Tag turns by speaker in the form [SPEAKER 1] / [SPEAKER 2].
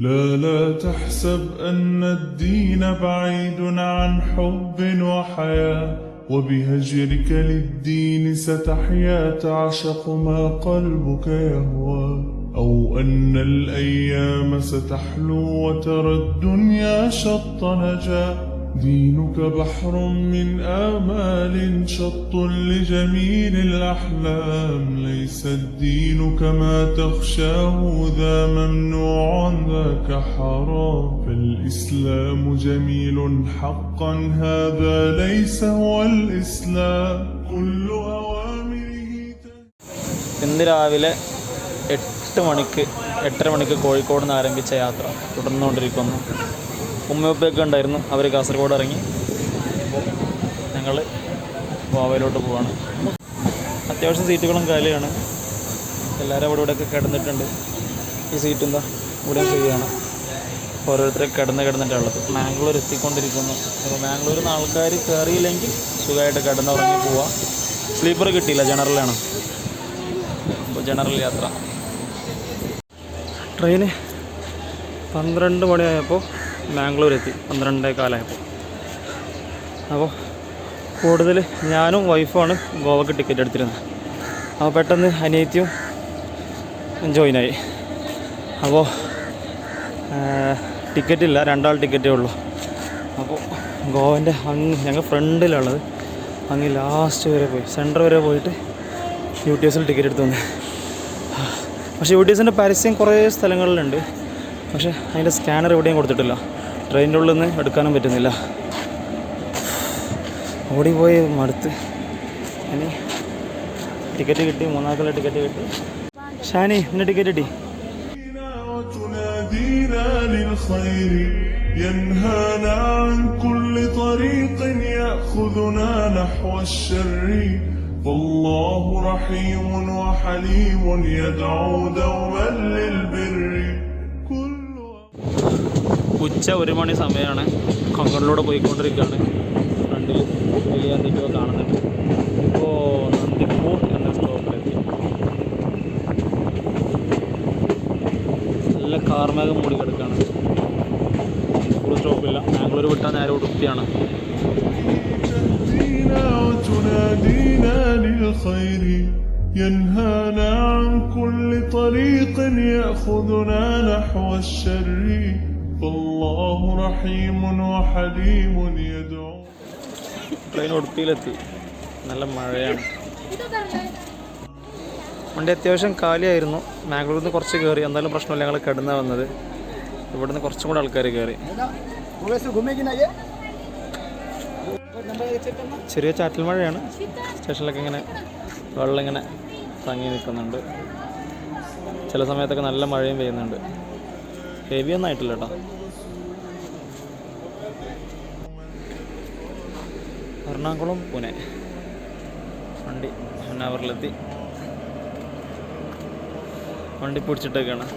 [SPEAKER 1] لا تحسب أن الدين بعيد عن حب وحياة وبهجرك للدين ستحيا تعشق ما قلبك يهوى أو أن الأيام ستحلو وترى الدنيا شط نجاة دينك بحر من آمال شط لجميل الأحلام ليس الدين كما تخشاه ذا ممنوع ذاك حرام فالإسلام جميل حقا هذا ليس هو الإسلام كل أوامره
[SPEAKER 2] ഇന്ന് രാവിലെ 8:30 മണിക്ക് കോഴിക്കോട് നിന്ന് ആരംഭിച്ച യാത്ര തുടർന്നുകൊണ്ടിരിക്കുന്നു. ഉമ്മയൊക്കെ ഉണ്ടായിരുന്നു, അവർ കാസർഗോഡ് ഇറങ്ങി. അപ്പോൾ ഞങ്ങൾ ഗോവയിലോട്ട് പോവാണ്. അത്യാവശ്യം സീറ്റുകളും കാലിയാണ്. എല്ലാവരും അവിടെ ഇവിടെയൊക്കെ കിടന്നിട്ടുണ്ട്. ഈ സീറ്റ് എന്താ ഇവിടെ ഫ്രീയാണ്. ഓരോരുത്തരെ കിടന്നിട്ടുള്ളത്. മാംഗ്ലൂർ എത്തിക്കൊണ്ടിരിക്കുന്നു. അപ്പോൾ മാംഗ്ലൂരിൽ നിന്ന് ആൾക്കാർ കയറിയില്ലെങ്കിൽ സുഖമായിട്ട് കിടന്നുറങ്ങി പോവാം. സ്ലീപ്പർ കിട്ടിയില്ല, ജനറലാണ്. അപ്പോൾ ജനറൽ യാത്ര. ട്രെയിന് 12 മണിയായപ്പോൾ മാംഗ്ലൂർ എത്തി. 12:15 അപ്പോൾ കൂടുതൽ ഞാനും വൈഫുമാണ് ഗോവക്ക് ടിക്കറ്റ് എടുത്തിരുന്നത്. അപ്പോൾ പെട്ടെന്ന് അനിയത്തിയും ജോയിനായി. അപ്പോൾ ടിക്കറ്റില്ല, 2 ആൾ ടിക്കറ്റേ ഉള്ളൂ. അപ്പോൾ ഗോവൻ്റെ ഞങ്ങൾ ഫ്രണ്ടിലുള്ളത് അങ്ങ് ലാസ്റ്റ് വരെ പോയി, സെൻറ്റർ വരെ പോയിട്ട് UTSൽ ടിക്കറ്റ് എടുത്തു വന്നു. പക്ഷേ UTSൻ്റെ പരസ്യം കുറേ സ്ഥലങ്ങളിലുണ്ട്, പക്ഷേ അതിൻ്റെ സ്കാനർ എവിടെയും കൊടുത്തിട്ടില്ല. ട്രെയിനിൻ്റെ ഉള്ളിൽ നിന്ന് എടുക്കാനും പറ്റുന്നില്ല. ഓടിപ്പോയി മടുത്ത്. ഇനി ടിക്കറ്റ് കിട്ടി, 3 ആൾക്കുള്ള ടിക്കറ്റ് കിട്ടി. ഷാനി, നിൻ്റെ ടിക്കറ്റ് കിട്ടി?
[SPEAKER 1] والله رحيم وحليم يدعو دوما للبر
[SPEAKER 2] ഉച്ച 1 മണി സമയമാണ്. കൊങ്കണിലൂടെ പോയിക്കൊണ്ടിരിക്കുകയാണ്. ഫ്രണ്ടിൽ വലിയ എന്തൊക്കെയോ കാണുന്നുണ്ട്. ഇപ്പോൾ നന്ദിപ്പൂർ എന്ന സ്റ്റോപ്പിലെത്തി. നല്ല കാർമേഘം മൂടി കിടക്കുകയാണ്. നന്ദിപ്പൂർ സ്റ്റോപ്പില്ല. മാംഗ്ലൂർ വിട്ടാൽ നേരെ ഉടുപ്പിയാണ്.
[SPEAKER 1] ينهانا عن كل طريق يأخذنا نحو الشر فالله رحيم وحليم يدعو.
[SPEAKER 2] ട്രെയിൻ ഉടുപ്പിയിലെത്തി. നല്ല മഴയാണ്. വണ്ടി അത്യാവശ്യം കാലിയായിരുന്നു. മാംഗ്ലൂരിൽ നിന്ന് കുറച്ച് കയറി, എന്തായാലും പ്രശ്നമില്ല. ഞങ്ങൾ കിടന്നാണ് വന്നത്. ഇവിടെ നിന്ന് കുറച്ചും കൂടെ ആൾക്കാർ കയറി. ചെറിയ ചാറ്റൽ മഴയാണ്. സ്റ്റേഷനിലൊക്കെ ഇങ്ങനെ വെള്ളം ഇങ്ങനെ തങ്ങി നിൽക്കുന്നുണ്ട്. ചില സമയത്തൊക്കെ നല്ല മഴയും പെയ്യുന്നുണ്ട്. ഹെവി ഒന്നും ആയിട്ടില്ല കേട്ടോ. എറണാകുളം പൂനെ വണ്ടി 1 അവറിലെത്തി. വണ്ടി പിടിച്ചിട്ടൊക്കെയാണ്.